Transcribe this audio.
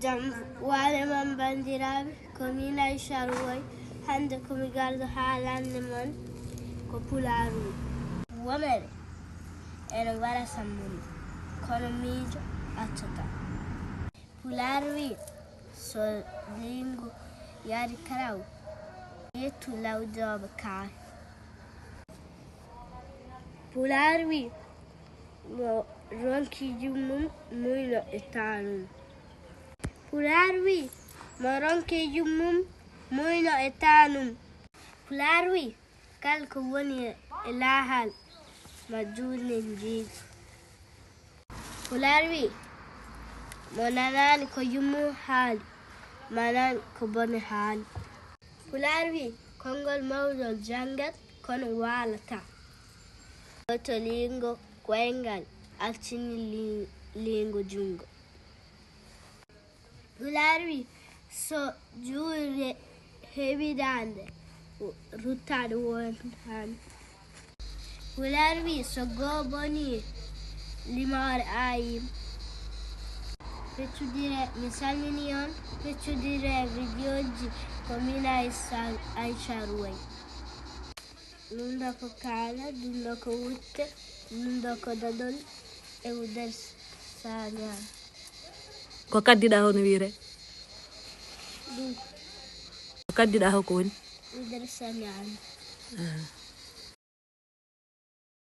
jam wale man bandiraɓe komin Aisha Ruway hande komi gardo haalande mon ko pularu womere ene wara sammude kono miijo accata Pulaar wi so lingu yari karaw yettu lawjoɓe kaa Pulaar wi mo ronki jummum muyno e tanum Pulaar wi mo ronki jummum muyno e tanum Pulaar wi kala ko woni e laahal ma juurnen jiiɗi Pulaar wi mo nanani ko yummum haali manan ko bone haali Pulaar wi konngol mawɗol jangat kono waalata to lingo koyngal altini lingo jungo Pulaar wi so juure heɓidande ruttade wontani Pulaar wi so goboni limore ayim feccudire mi salmini on feccudire vidéo ji ko min Aisha Ruway ɗum ko kaala ɗum ko wutte ɗum ko dadol e wuder sañan ko kaddiɗa hono wiire ɗum ko kaddiɗa ho ko woni wuder sañan